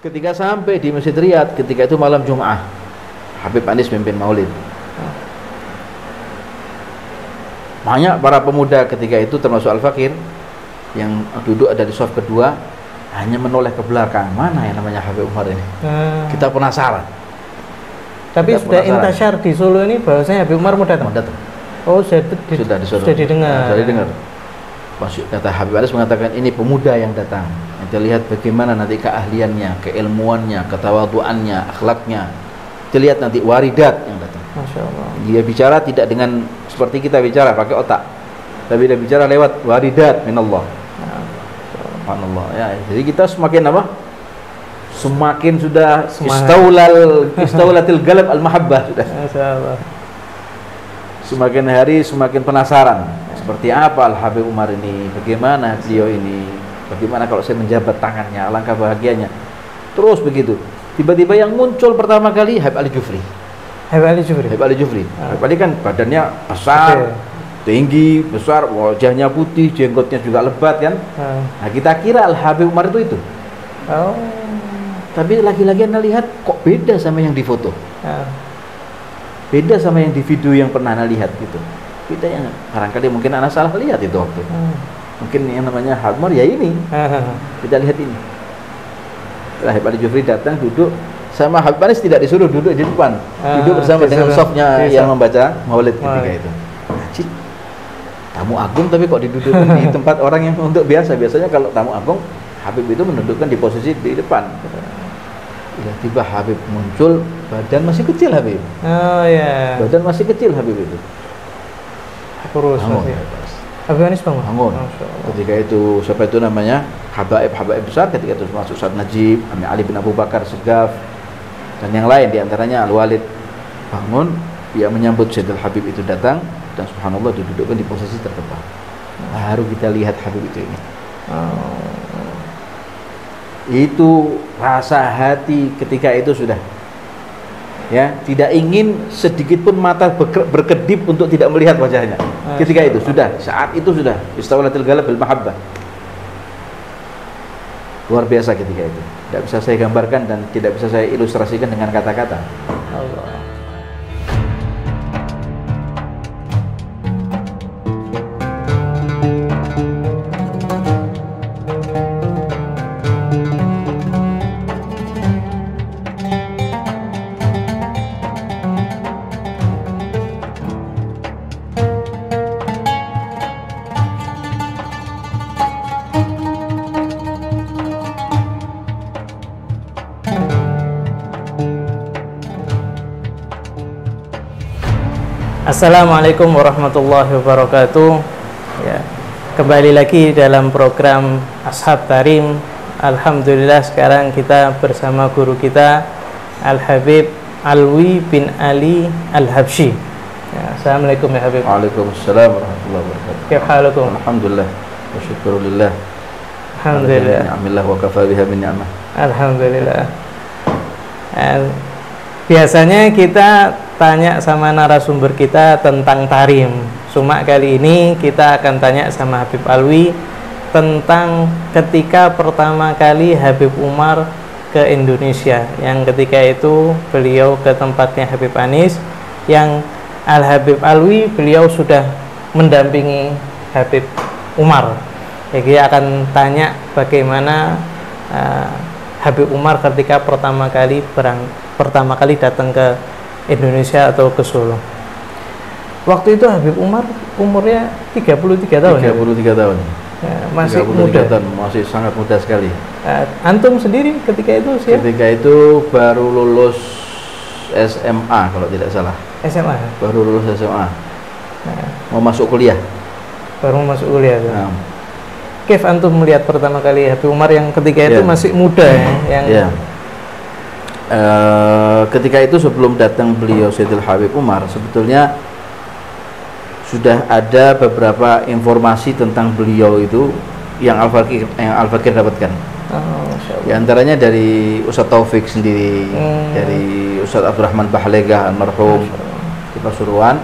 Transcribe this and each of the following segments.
Ketika sampai di Masjid Riyadh, ketika itu malam Jum'ah, Habib Anis mimpin maulid. Banyak para pemuda ketika itu termasuk Al-Fakir yang duduk ada di shaf kedua hanya menoleh ke belakang, mana yang namanya Habib Umar ini. Kita penasaran. Tapi sudah intasyar di Solo ini bahwasanya Habib Umar mau datang. Oh, sudah didengar. Sudah didengar. Masuk kata Habib Anis mengatakan ini pemuda yang datang. Kita lihat bagaimana nanti keahliannya, keilmuannya, ketawaduannya, akhlaknya. Kita lihat nanti waridat yang datang. Masya Allah. Dia bicara tidak dengan seperti kita bicara pakai otak, tapi dia bicara lewat waridat minallah. Subhanallah. Ya, jadi kita semakin apa? Semakin sudah istaulatil galab al-mahabbah sudah. Masyaallah. Semakin hari semakin penasaran seperti apa Al-Habib Umar ini, bagaimana beliau ini. Bagaimana kalau saya menjabat tangannya, alangkah bahagianya. Terus begitu. Tiba-tiba yang muncul pertama kali Habib Ali Jufri. Habib Ali Jufri kan badannya besar, tinggi, besar, wajahnya putih, jenggotnya juga lebat kan. Nah, kita kira Al-Habib Umar itu. Oh. Tapi lagi-lagi Anda lihat kok beda sama yang di foto. Beda sama yang di video yang pernah Anda lihat gitu. Beda yang barangkali mungkin Anda salah lihat itu waktu. Mungkin yang namanya Habib Umar ya ini. Kita lihat ini. Habib Ali Jufri datang duduk sama Habib Anis, tidak disuruh duduk di depan. Duduk bersama dengan shafnya yang membaca maulid ketika itu. Cik, tamu agung tapi kok didudukkan di tempat orang yang untuk biasa. Biasanya kalau tamu agung Habib itu menundukkan di posisi di depan. Tiba-tiba Habib muncul, badan masih kecil Habib. Oh ya. Badan masih kecil Habib itu. Kurus masih. Habib Anis bangun. Ketika itu siapa itu namanya habaib besar ketika itu masuk Ustaz Najib, Ali bin Abu Bakar Segaf dan yang lain diantaranya Al-Walid bangun, dia menyambut Sayyidul Habib itu datang dan subhanallah didudukkan di posisi terdepan. Baru kita lihat Habib itu ini. Itu rasa hati ketika itu sudah ya, tidak ingin sedikit pun mata berkedip untuk tidak melihat wajahnya. Ketika itu sudah, saat itu sudah istaulatil galab bil mahabbah. Luar biasa ketika itu. Tidak bisa saya gambarkan dan tidak bisa saya ilustrasikan dengan kata-kata. Allah. Assalamualaikum warahmatullahi wabarakatuh. Ya, kembali lagi dalam program Ashab Tarim. Alhamdulillah sekarang kita bersama guru kita Al-Habib Alwi bin Ali Al-Habsyi. Ya, Assalamualaikum ya Habib. Waalaikumsalam warahmatullahi wabarakatuh. Kaifa halukum? Alhamdulillah wa syukrulillah. Alhamdulillah. Alhamdulillah wa kafa biha min ni'mah. Alhamdulillah. Biasanya kita tanya sama narasumber kita tentang tarim. Cuma kali ini kita akan tanya sama Habib Alwi tentang ketika pertama kali Habib Umar ke Indonesia. Yang ketika itu beliau ke tempatnya Habib Anis, yang Al-Habib Alwi beliau sudah mendampingi Habib Umar. Jadi akan tanya bagaimana Habib Umar ketika pertama kali datang ke Indonesia atau ke Solo. Waktu itu Habib Umar umurnya 33 tahun. 33 tahun. Ya, masih muda. Tahun, masih sangat muda sekali. Antum sendiri ketika itu siapa? Ketika itu baru lulus SMA kalau tidak salah. SMA. Baru lulus SMA. Mau masuk kuliah. Baru masuk kuliah. Nah. Kif antum melihat pertama kali Habib Umar yang ketika itu masih muda yang ketika itu sebelum datang beliau Sayyidul Habib Umar, sebetulnya sudah ada beberapa informasi tentang beliau itu yang Al-Fakir dapatkan. Di antaranya dari Ustaz Taufik sendiri, dari Ustaz Abdurrahman Bahlegah almarhum di Pasuruan.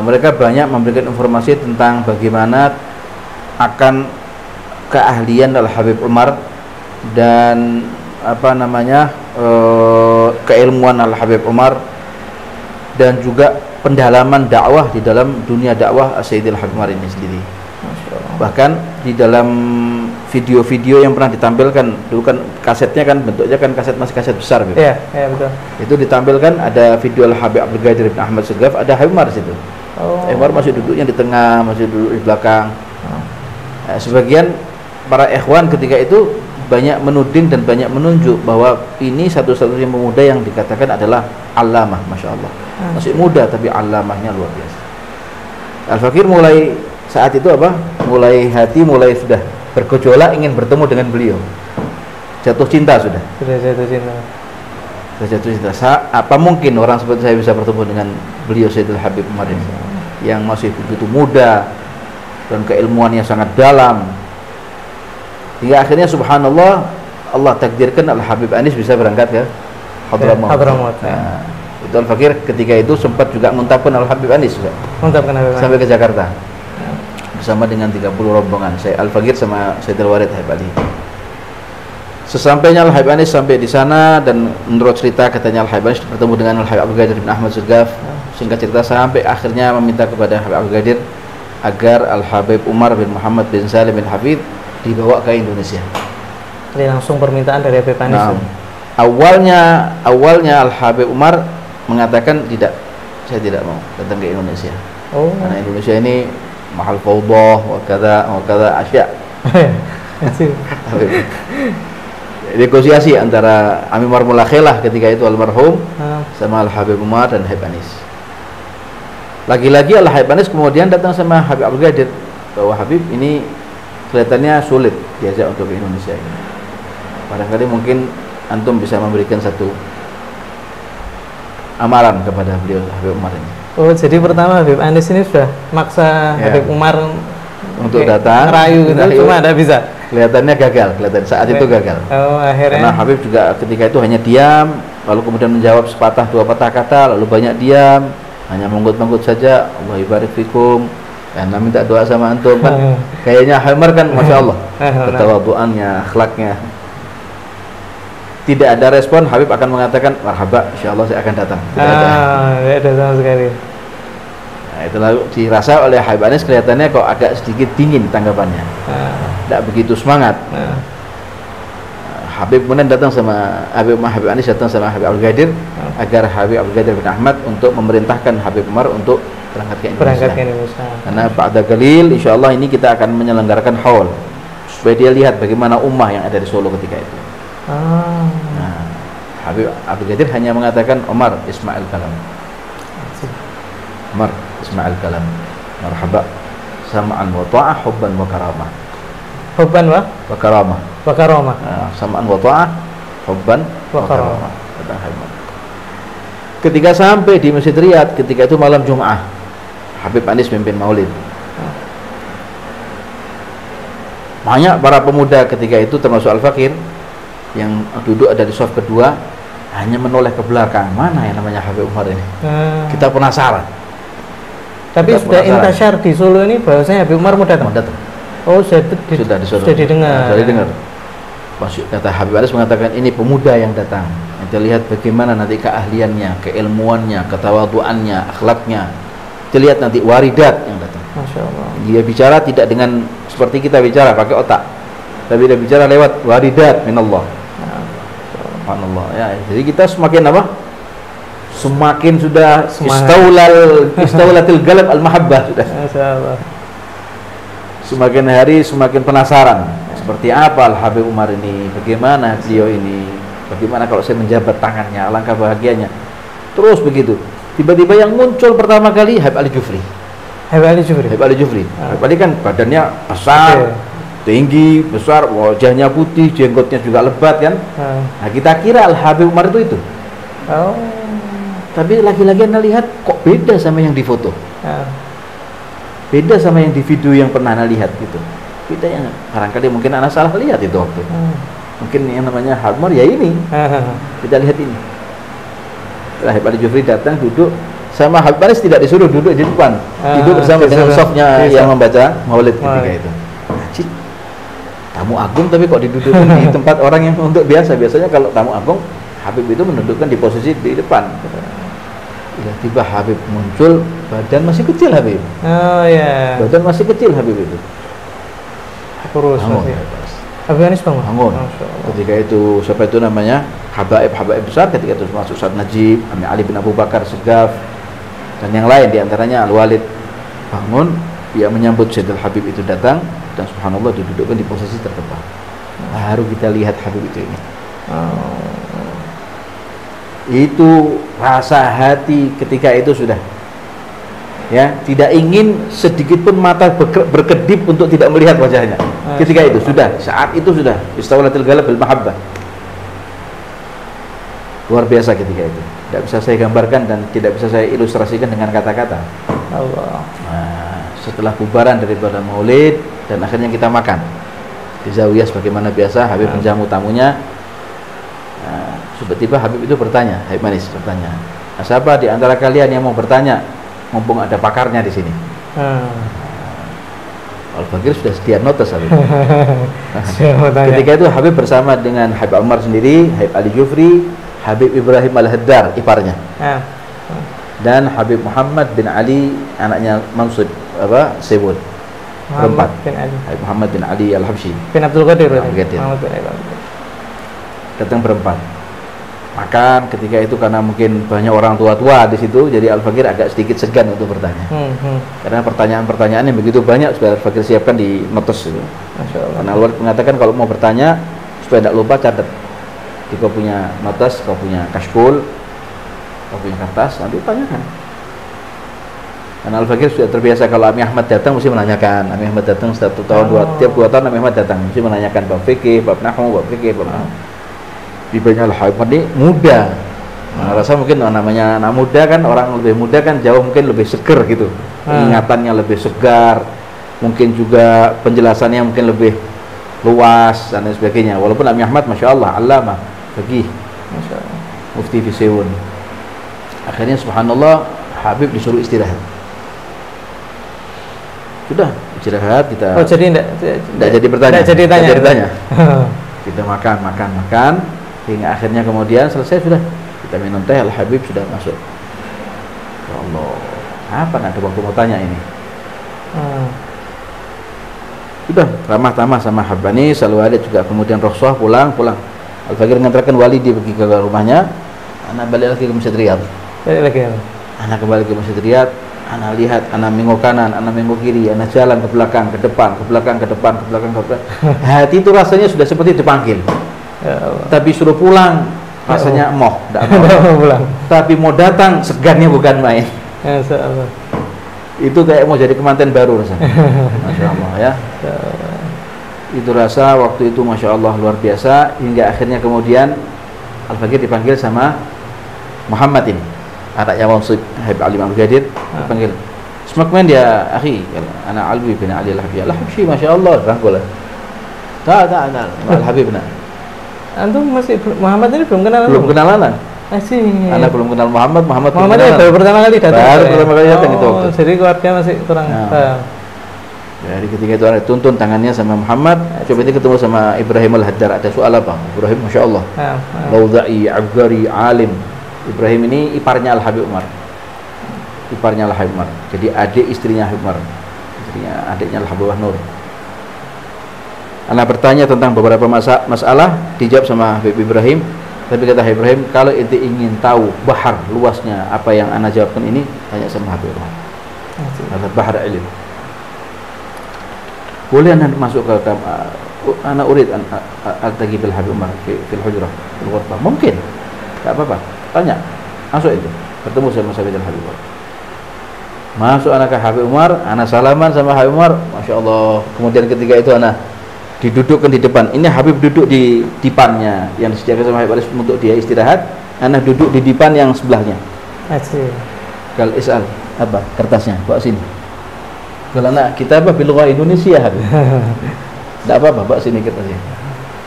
Mereka banyak memberikan informasi tentang bagaimana akan keahlian Al-Habib Umar dan apa namanya keilmuan Al Habib Umar, dan juga pendalaman dakwah di dalam dunia dakwah Sayyidil Habib Umar ini sendiri. Bahkan di dalam video-video yang pernah ditampilkan dulu, kan kasetnya kan bentuknya kan kaset, masih kaset besar gitu. Iya, betul. Itu ditampilkan ada video Al Habib Abdul Qadir bin Ahmad Segaf, ada Habib Umar situ. Umar masih duduknya di tengah, masih duduk di belakang. Nah, sebagian para ikhwan ketika itu banyak menuding dan banyak menunjuk bahwa ini satu-satunya pemuda yang dikatakan adalah alamah, masya Allah. Masih muda tapi alamahnya luar biasa. Al-Fakir mulai saat itu mulai hati mulai sudah bergejolak ingin bertemu dengan beliau. Jatuh cinta sudah. Sudah jatuh cinta. Sudah jatuh cinta. Apa mungkin orang seperti saya bisa bertemu dengan beliau Sayyidul Habib Umar ini, yang masih begitu muda dan keilmuannya sangat dalam. Hingga akhirnya subhanallah Allah takdirkan Al Habib Anis bisa berangkat ke Hadramaut. Nah, itu Al-Fakir ketika itu sempat juga menguntapkan Al Habib Anis juga. Sampai ke Jakarta. Bersama dengan 30 rombongan. Saya Al-Fakir sama Sayyidul Warid Habib Ali. Sesampainya Al Habib Anis sampai di sana, dan menurut cerita katanya Al Habib Anis bertemu dengan Al Habib Abdul Qadir bin Ahmad Segaf. Singkat cerita sampai akhirnya meminta kepada Habib Abdul Qadir agar Al Habib Umar bin Muhammad bin Salim bin Hafid dibawa ke Indonesia. Jadi langsung permintaan dari Habib Anis. Nah, awalnya Al Habib Umar mengatakan tidak, saya tidak mau datang ke Indonesia. Karena Indonesia ini mahal fawdah wa kadza asya. Negosiasi antara Ami Marmula Khelah ketika itu almarhum sama Al Habib Umar dan Habib Anis. Lagi-lagi Al Habib Anis kemudian datang sama Habib Abdul Qadir bahwa Habib ini kelihatannya sulit diajak untuk ke Indonesia ini. Barangkali mungkin antum bisa memberikan satu amaran kepada beliau Habib Umar ini. Jadi pertama Habib Anis ini sudah maksa Habib Umar untuk datang, rayu gitu, cuma tidak bisa. Kelihatannya gagal, saat itu gagal. Akhirnya. Karena Habib juga ketika itu hanya diam, lalu kemudian menjawab sepatah dua patah kata, lalu banyak diam, hanya menggut-menggut saja. Allah ibarik fikum. Karena minta doa sama antum kan. Kayaknya Umar kan masya Allah, ketawaduannya, akhlaknya. Tidak ada respon, Habib akan mengatakan marhaba, insyaallah saya akan datang. Tidak ada sama sekali. Nah, itu lalu dirasa oleh Habib Anis kelihatannya kok agak sedikit dingin tanggapannya. Tidak begitu semangat. Habib kemudian datang sama Habib Anis datang sama Habib Abdul Qadir agar Habib Abdul Qadir bin Ahmad untuk memerintahkan Habib Umar untuk berangkat ke Indonesia. Karena ba'da qalil insyaallah ini kita akan menyelenggarakan haul supaya dia lihat bagaimana ummah yang ada di Solo ketika itu. Nah, Habib Abdul Qadir hanya mengatakan Umar Ismail Kalam. Umar Ismail Kalam. Marhaba sam'an wa ta'ah hubban wa karamah. Hubban wa karamah. Wa karamah. Sam'an wa ta'ah hubban wa karamah. Ketika sampai di Masjid Riyadh ketika itu malam Jumat, Habib Anis mimpin maulid. Banyak para pemuda ketika itu termasuk Al-Fakir yang duduk ada di saf kedua hanya menoleh ke belakang, mana yang namanya Habib Umar ini. Kita penasaran. Tapi sudah intasyar di Solo ini bahwasanya Habib Umar mau datang. Sudah didengar. Kata Habib Anis mengatakan ini pemuda yang datang. Kita lihat bagaimana nanti keahliannya, keilmuannya, ketawaduannya, akhlaknya. Kita lihat nanti waridat yang datang. Masya Allah. Dia bicara tidak dengan seperti kita bicara pakai otak, tapi dia bicara lewat waridat minallah. Subhanallah ya. Jadi kita semakin apa? Semakin sudah istaulatil galab al-mahabbah sudah. Masyaallah. Semakin hari semakin penasaran seperti apa Al Habib Umar ini, bagaimana beliau ini, bagaimana kalau saya menjabat tangannya, alangkah bahagianya. Terus begitu. Tiba-tiba yang muncul pertama kali Habib Ali Jufri. Habib Ali kan badannya besar, tinggi, besar, wajahnya putih, jenggotnya juga lebat kan. Nah, kita kira Al Habib Umar itu. Tapi lagi-lagi Anda lihat kok beda sama yang difoto. Beda sama yang di video yang pernah Anda lihat gitu. Beda yang barangkali mungkin Anda salah lihat itu waktu. Mungkin yang namanya Habib Umar ya ini. Kita lihat ini. Habib Ali Jufri datang duduk sama Habib Anis, tidak disuruh duduk di depan, duduk bersama dengan sofnya yang membaca maulid ketika itu. tamu agung tapi kok didudukkan di tempat orang yang untuk biasa. Biasanya kalau tamu agung, Habib itu mendudukkan di posisi di depan. Tiba-tiba Habib muncul, badan masih kecil Habib. Oh ya. Badan masih kecil Habib itu. Kurus. Habib Anis bangun. Ketika itu siapa itu namanya? Habaib besar ketika itu masuk Ustaz Najib, Ali bin Abu Bakar Segaf dan yang lain diantaranya Al-Walid bangun, dia menyambut Sayyidul Habib itu datang dan subhanallah didudukkan di posisi terdepan. Baru kita lihat Habib itu ini. Itu rasa hati ketika itu sudah ya, tidak ingin sedikit pun mata berkedip untuk tidak melihat wajahnya. Ketika itu sudah, saat itu sudah istawalatil ghalab bil mahabbah. Luar biasa ketika itu. Tidak bisa saya gambarkan dan tidak bisa saya ilustrasikan dengan kata-kata. Allah. Nah, setelah bubaran daripada maulid dan akhirnya kita makan di Zawiyah sebagaimana biasa, Habib menjamu tamunya. Nah, tiba-tiba Habib itu bertanya, Habib Manis bertanya, siapa di antara kalian yang mau bertanya? Mumpung ada pakarnya di sini. Al-Fakir sudah sedia notes Habib. Ketika itu Habib bersama dengan Habib Umar sendiri, Habib Ali Jufri, Habib Ibrahim Al-Haddar iparnya, dan Habib Muhammad bin Ali anaknya Mansud Sewud, berempat. Habib Muhammad bin Ali Al-Habsyi bin Abdul Qadir. Datang berempat. Makan ketika itu karena mungkin banyak orang tua-tua di situ, jadi Al-Fakir agak sedikit segan untuk bertanya. Karena pertanyaan-pertanyaan yang begitu banyak sudah Al-Fakir siapkan di notes itu. Karena Al-Walid mengatakan kalau mau bertanya supaya tidak lupa catat. Jika punya notes, kau punya kashkul, kau punya kertas, nanti tanyakan. Karena Al-Fakir sudah terbiasa kalau Ami Ahmad datang mesti menanyakan. Ami Ahmad datang setiap tiap 2 tahun Ami Ahmad datang mesti menanyakan bab fikih, bab nahwu, bab fikih, bab Ibanya Al-Habib ini muda. Nah, rasa mungkin namanya anak muda kan, orang lebih muda kan jauh mungkin lebih seger gitu. Ingatannya lebih segar. Mungkin juga penjelasannya mungkin lebih luas dan lain sebagainya. Walaupun Ami Ahmad Masya Allah, Allamah, Faqih, Mufti Fisewun. Akhirnya subhanallah Habib disuruh istirahat. Sudah istirahat kita. Oh jadi tidak jadi bertanya. Tidak jadi tanya. Kita makan hingga akhirnya kemudian selesai sudah kita minum teh, Al-Habib sudah masuk. Ya Allah, apa ada waktu mau tanya ini? Sudah ramah-tamah sama Habani, Al-Walid juga kemudian Rokhsah pulang. Al-Fakir mengantarkan Walid dia pergi ke rumahnya. Anak balik lagi ke Masjid Riyadh. Anak kembali ke Masjid Riyadh. Anak lihat, anak mengok kanan, anak mengok kiri, anak jalan ke belakang, ke depan, ke belakang, ke depan, ke belakang, ke belakang. Hati itu rasanya sudah seperti dipanggil. Ya Allah. Tapi suruh pulang rasanya emoh, tidak mau pulang. Tapi mau datang segannya bukan main. Ya Allah. Itu kayak mau jadi kemanten baru rasanya. Masya Allah ya. Itu rasa waktu itu Masya Allah luar biasa. Hingga akhirnya kemudian Al-Fakir dipanggil sama Muhammad ini, anaknya Mansud Habib Ali bin Qadir, dipanggil. Semakmen dia akhi, anak Alwi bin Ali Al-Habsyi, Masya Allah, rangkul. Tak, Al-Habib nak. Antum masih Muhammad ini belum kenalan? Belum kenalan. Asih. Anak belum kenal Muhammad ini baru pertama kali datang. Baru pertama kali datang itu waktu. Jadi keluarga masih kurang. Jadi ketika itu ada tuntun tangannya sama Muhammad. Coba ini ketemu sama Ibrahim Al-Haddar. Ada soal apa? Ibrahim Masya Allah. Laudai, Abgari, Alim. Ibrahim ini iparnya Al-Habib Umar. Iparnya Al-Habib Umar. Jadi adik istrinya Habib Umar. Adiknya Al-Habib Nur. Anak bertanya tentang beberapa masalah, dijawab sama Habib Ibrahim. Tapi kata Habib Ibrahim, kalau ente ingin tahu bahar luasnya apa yang anak jawabkan ini, tanya sama Habib Umar. Kata bahar ilmu. Boleh anak masuk ke anak urid al-tagi bil Habib Umar fil hujrah, fil ghurfah. Mungkin. Tak apa-apa. Tanya. Masuk itu. Bertemu sama Sayyidul Habib Umar. Masuk anak ke Habib Umar, anak salaman sama Habib Umar. Masya Allah. Kemudian ketika itu anak didudukkan di depan. Ini Habib duduk di dipannya yang disediakan sama Habib Ali untuk dia istirahat. Anak duduk di dipan yang sebelahnya. Kal isal apa kertasnya bawa sini. Kalau anak kita apa bilugha Indonesia Habib. Tidak apa-apa bawa sini kertasnya.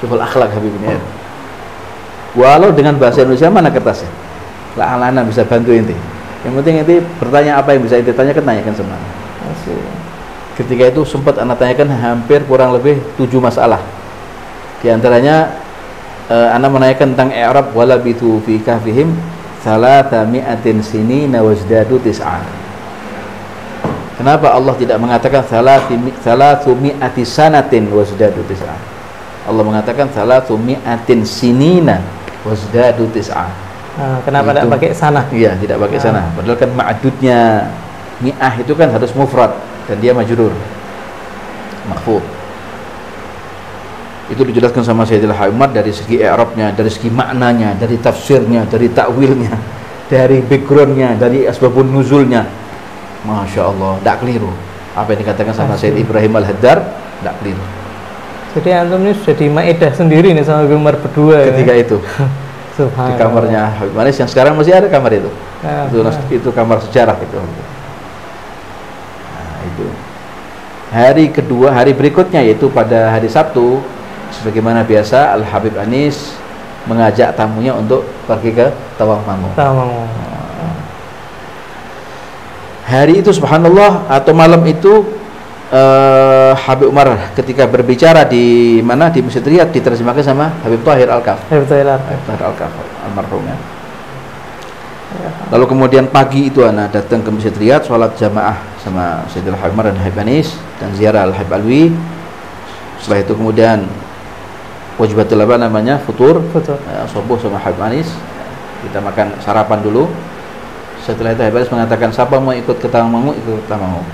Syukur akhlak Habib ini. Walau dengan bahasa Indonesia mana kertasnya? Lah anak bisa bantu inti. Yang penting inti bertanya apa yang bisa inti tanyakan sama anak. Ketika itu sempat anak tanyakan hampir kurang lebih 7 masalah Di antaranya ana menanyakan tentang i'rab walabitu fi kahfihim salatami'atin sinina wazdadu tis'a. Kenapa Allah tidak mengatakan salatumi'ati sanatin wazdadu tis'a? Allah mengatakan salatumi'atin sinina wazdadu tis'a. Kenapa tidak pakai sana? Iya, tidak pakai sana. Padahal kan ma'dudnya mi'ah itu kan harus mufrad dan dia majrur. Mahfuz. Itu dijelaskan sama Sayyidil Hamad dari segi i'rabnya, dari segi maknanya, dari tafsirnya, dari takwilnya, dari backgroundnya, dari asbabun nuzulnya. Masya Allah, tidak keliru. Apa yang dikatakan sama Sayyid Ibrahim Al-Haddar, tidak keliru. Jadi antum ini sudah di Ma'idah sendiri nih sama Umar berdua ketika ya? Itu di kamarnya Habib Anis yang sekarang masih ada kamar itu. Itu kamar sejarah itu. Nah, itu. Hari kedua, hari berikutnya yaitu pada hari Sabtu, sebagaimana biasa Al Habib Anis mengajak tamunya untuk pergi ke Tawangmangu. Hari itu subhanallah atau malam itu Habib Umar ketika berbicara di mana di Masjid Riyadh diterjemahkan sama Habib Tahir Al-Kaf. Habib Tahir Al-Kaf almarhum ya. Lalu kemudian pagi itu ana datang ke Masjid Riyadh sholat jamaah sama Sayyidil Habib Umar dan Habib Anis dan ziarah Al Habib Alwi. Setelah itu kemudian wajibatul apa namanya futur. Subuh sama Habib Anis kita makan sarapan dulu. Setelah itu Habib Anis mengatakan siapa mau ikut ke Tawangmangu ikut ke Tawangmangu.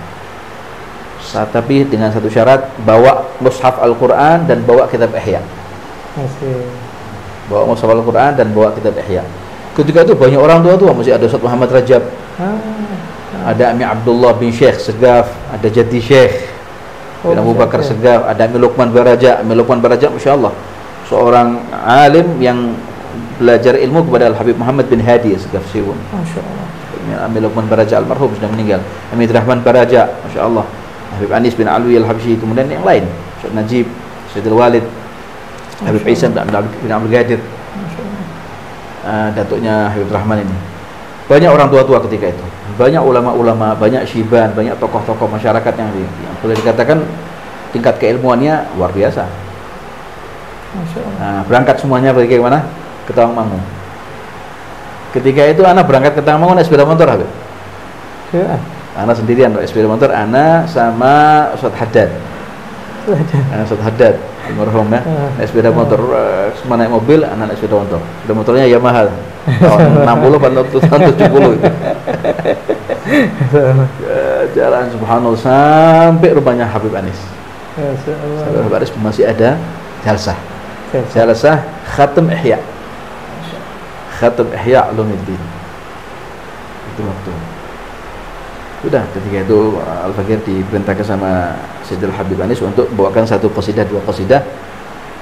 Tapi dengan satu syarat, bawa mushaf Al-Quran dan bawa kitab Ihya. Bawa mushaf Al-Quran dan bawa kitab Ihya. Ketika itu banyak orang tua masih ada Ustaz Muhammad Rajab, ada Ami Abdullah bin Syekh Segaf, ada Jati Syekh bin Abu Bakar Segaf, ada Ami Luqman Baraja. Ami Luqman Baraja Masya Allah seorang alim yang belajar ilmu kepada Al-Habib Muhammad bin Hadi Segaf Siwun. Masya Allah. Ami Luqman Baraja almarhum sudah meninggal. Ami Rahman Baraja Masya Allah. Habib Anis bin Alwi Al-Habsyi, kemudian yang lain Syed Najib, Sayyidul Walid, Habib Isa bin Abdul Ghadir, datuknya Habib Rahman ini. Banyak orang tua-tua ketika itu, banyak ulama-ulama, banyak syiban, banyak tokoh-tokoh masyarakat yang boleh dikatakan tingkat keilmuannya luar biasa. Berangkat semuanya bagaimana? Ke Tawangmangu. Ketika itu anak berangkat ke Tawangmangu naik sepeda motor, Habib. Anak sendirian, sepeda motor, anak sama Ustaz Haddad. Ustaz Haddad, almarhum ya. Naik sepeda motor, semua naik mobil, anak naik sepeda motor. Sepeda motornya Yamaha, tahun 60 tahun 70 itu. Jalan subhanallah sampai rumahnya Habib Anis. Habib Anis masih ada jalsah Khatam Ihya. Khatam Ihya Ulumuddin. Itu waktu. Sudah ketika itu Al-Fakir diperintahkan sama Sayyidil Habib Anis untuk membawakan satu qasidah, dua qasidah.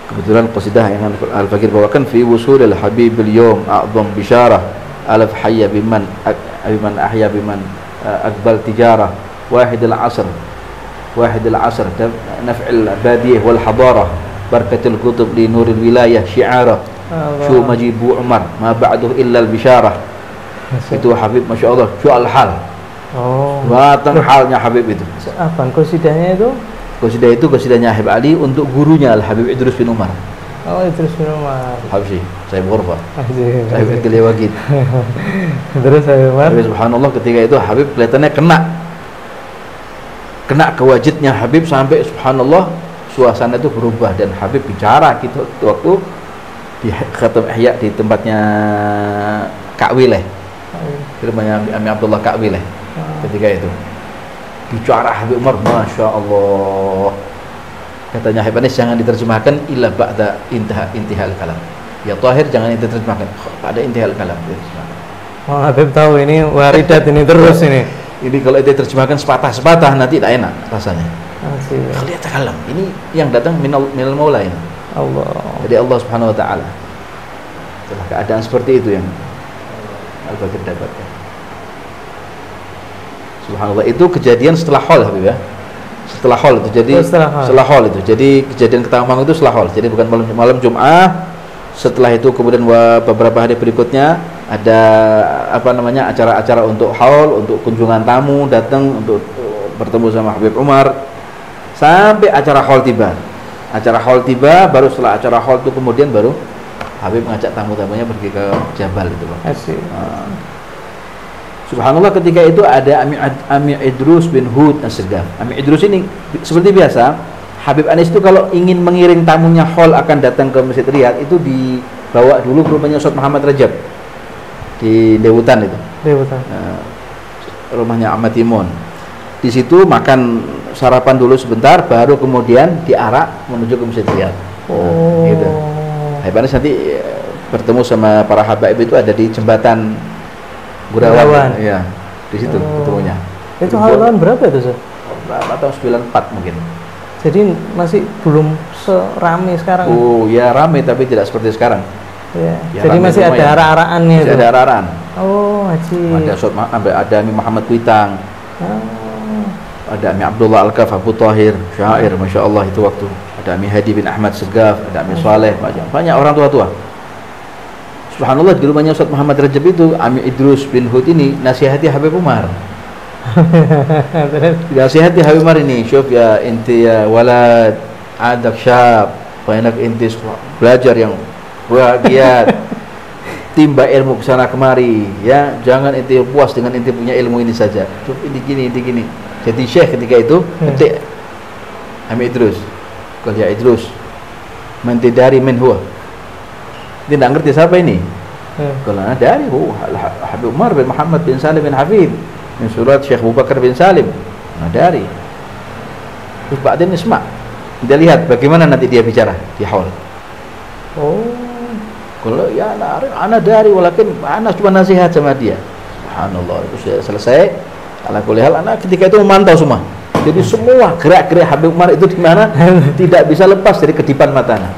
Kebetulan qasidah yang Al-Fakir bawakan fi wusulil habibil yawm a'zam bisyarah alaf hayya biman ahya biman akbal tijarah wahidil asr naf'il badiyah wal hadarah barakatul kutub li nuril wilayah syi'arah syu majibu Umar ma ba'duhu illa al-bisyarah. Itu Habib Masya Allah jual hal. Batang halnya Habib itu. Apa qasidahnya itu? Qasidah itu qasidahnya Habib Ali untuk gurunya Al-Habib Idrus bin Umar. Idrus bin Umar. Habsyi, saya Ghurfah. Saya Kelewagid. Terus Habib Umar. Subhanallah ketika itu Habib kelihatannya kena ke wajidnya Habib sampai subhanallah suasana itu berubah dan Habib bicara gitu waktu di Khatam Ihya di tempatnya Kak Wileh. Di rumahnya Ami Abdullah Kak Wileh. Ketika itu bicara Habib Umar, Masya Allah, katanya Habib Anis jangan diterjemahkan illa ba'da intihal kalam. Ya Tahir jangan diterjemahkan pada intihal kalam. Habib tahu ini waridat ini terus ini. Ini kalau itu diterjemahkan sepatah-sepatah nanti tak enak rasanya. Lihat kalam. Ini yang datang minal maula ini. Allah. Jadi Allah Subhanahu wa taala. Setelah keadaan seperti itu yang Al-Fakir dapatkan. Subhanallah, itu kejadian setelah haul Habib ya. Setelah haul itu jadi setelah haul itu. Jadi kejadian ke Tawangmangu itu setelah haul. Jadi bukan malam Jumat. Setelah itu kemudian beberapa hari berikutnya ada apa namanya acara-acara untuk haul, untuk kunjungan tamu datang untuk bertemu sama Habib Umar sampai acara haul tiba. Acara haul tiba, baru setelah acara haul itu kemudian baru Habib mengajak tamu-tamunya pergi ke Jabal itu loh. Subhanallah, ketika itu ada Ami Idrus bin Hud As-Segaf. Ami Idrus ini seperti biasa, Habib Anis itu kalau ingin mengiring tamunya haul akan datang ke Masjid Riyadh itu dibawa dulu ke rumahnya Ustaz Muhammad Rajab di Dewutan itu. Dewutan. Rumahnya Ahmad Timun. Di situ makan sarapan dulu sebentar, baru kemudian diarak menuju ke Masjid Riyadh. Gitu. Habib Anis nanti bertemu sama para habaib itu ada di jembatan Gurawan. Iya, di situ ketemunya. Itu tahun berapa itu, Sir? Tahun 94 mungkin. Jadi masih belum serame sekarang. Oh, ya rame tapi tidak seperti sekarang. Ya. Jadi masih ada arah-arahannya itu. Ada arah-arahan. Oh, haji. Ada Ami Muhammad Kuitang. Ada Ami Abdullah Al-Kaf Abu Tahir, syair, Masya Allah itu waktu. Ada Ami Hadi bin Ahmad Segaf, ada Ami Saleh, banyak orang tua-tua. Subhanallah, di rumahnya Ustaz Muhammad Rajab itu Ami Idrus bin Hud ini nasihati Habib Umar. Nasihati Habib Umar ini, syuf ya inti ya walad adak syab, banyak inti belajar yang bahagia, timba ilmu kesana kemari, ya jangan inti puas dengan inti punya ilmu ini saja. Syuf ini gini. Jadi syekh ketika itu ketik Ami Idrus, kalau ya Idrus, mentidari min huwa. Dia tidak ngerti siapa ini. Kalau dari Habib Umar bin Muhammad bin Salim bin Hafid min surat Syekh Abu Bakar bin Salim. Dari terus Pak Adin Isma, dia lihat bagaimana nanti dia bicara di haul. Kalau ya anak dari walakin anak cuma nasihat sama dia. Subhanallah, itu sudah selesai. Ala kulli hal anak ketika itu memantau semua. Jadi semua gerak-gerik Habib Umar itu di mana tidak bisa lepas dari kedipan matanya.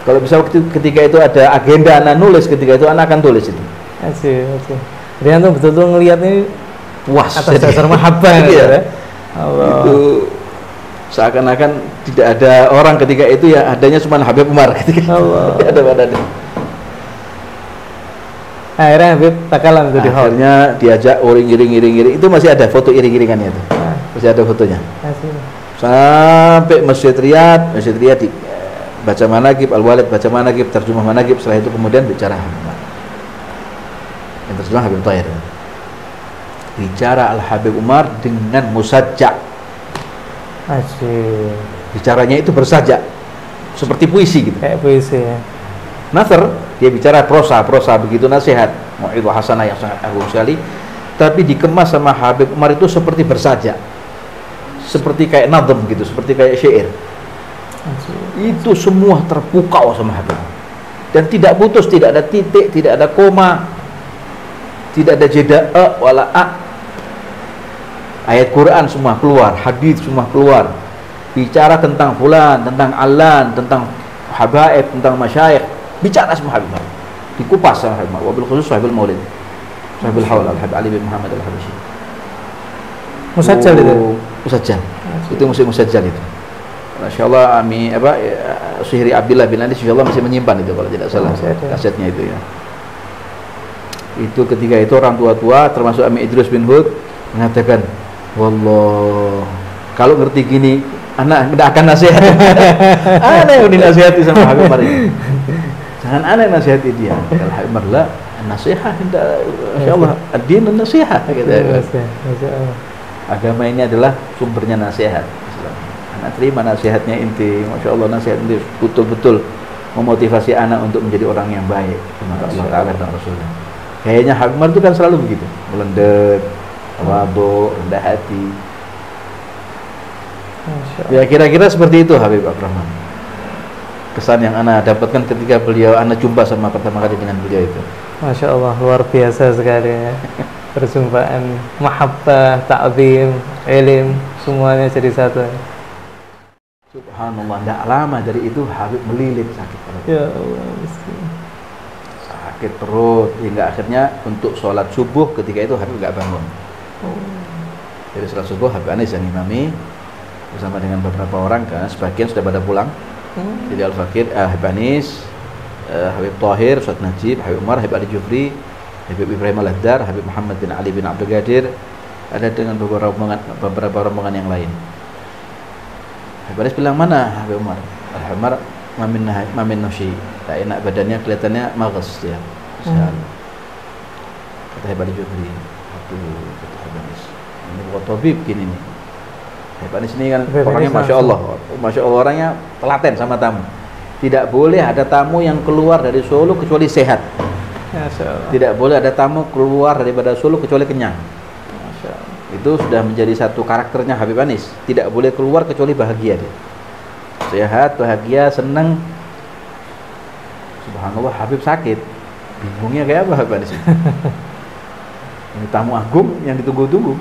Kalau bisa ketika itu ada agenda anak nulis, ketika itu anak akan tulis itu. Asik. Dia tuh betul-betul ngelihat ini puas atas dasar mahabbah ya. Allah. Itu seakan-akan tidak ada orang ketika itu, ya adanya cuma Habib Umar ketika Allah. Ada. Akhirnya Habib takalan itu di hall. Akhirnya diajak iring-iring. Itu masih ada foto iring-iringannya itu. Masih ada fotonya. Asik. Sampai Masjid Riyadh baca manaqib Al-Walid, baca manaqib, terjemah manaqib, setelah itu kemudian bicara Habib Umar. Yang terjemah Habib Tahir. Bicara Al-Habib Umar dengan musajja. Asyik. Bicaranya itu bersajak, seperti puisi gitu. Kayak puisi ya. Nasr, dia bicara prosa begitu, nasihat, mau'idhah hasanah yang sangat agung sekali, tapi dikemas sama Habib Umar itu seperti bersajak. Seperti kayak nadhm gitu, seperti kayak syair. Itu semua terpukau sama Habib, dan tidak putus, tidak ada titik, tidak ada koma, tidak ada jeda wala a. Ayat Quran semua keluar, hadis semua keluar, bicara tentang fulan, tentang alan, tentang habaib, tentang masyayikh, bicara semua Habib, dikupas sama Habib, wabil khusus Habib Maulid, Habib Haul Al-Habib Ali bin Muhammad Al-Habashi. Musajjal itu. Musajjal. Itu musajjal itu. Masya Allah, Syihri Abdillah bin Anis insya Allah masih menyimpan itu kalau tidak salah kasetnya itu ya. Itu ketika itu orang tua-tua termasuk Ami Idrus bin Hud mengatakan, wallah kalau ngerti gini anak tidak akan nasihat. Anak yang dinasihati sama Habib Umar ini, jangan anak nasihati dia. Kalau Habib Umar lah nasihat, insya Allah ad-din nasihat gitu. Agama ini adalah sumbernya nasihat. Anak terima nasihatnya inti, Masya Allah, nasihat inti betul-betul memotivasi anak untuk menjadi orang yang baik kepada Allah Ta'ala dan Rasulnya. Kayaknya Habib Umar itu kan selalu begitu, melendek, tawadhu, rendah hati. Ya kira-kira seperti itu Habib Abdurrahman. Kesan yang anak dapatkan ketika anak jumpa sama pertama kali dengan beliau itu. Masya Allah, luar biasa sekali ya. Perjumpaan, mahabbah, ta'zim, ilm, semuanya jadi satu. Subhanallah, tidak lama dari itu Habib melilit sakit perut. Ya Allah, sakit perut hingga akhirnya untuk sholat subuh ketika itu Habib nggak bangun. Jadi sholat subuh Habib Anis yang imami bersama dengan beberapa orang, karena sebagian sudah pada pulang. Jadi Al-Fakir, Habib Anis, Habib Tahir, Ustaz Najib, Habib Umar, Habib Ali Jufri, Habib Ibrahim Al-Haddar, Habib Muhammad bin Ali bin Abdul Qadir, ada dengan beberapa rombongan yang lain. Habib Anis bilang, mana Habib Umar? Umar mamin noshi, tak enak badannya, kelihatannya magas ya. Kata Habib Ali Jufri, aduh, kata Habib Anis, ini bukan tabib gini nih. Habib Anis ini kan orangnya masya Allah orangnya telaten sama tamu. Tidak boleh ada tamu yang keluar dari Solo kecuali sehat. Tidak boleh ada tamu keluar daripada Solo kecuali kenyang. Itu sudah menjadi satu karakternya Habib Anis. Tidak boleh keluar kecuali bahagia dia. Sehat, bahagia, senang. Subhanallah, Habib sakit. Bingungnya kayak apa Habib Anis? Ini tamu agung yang ditunggu-tunggu.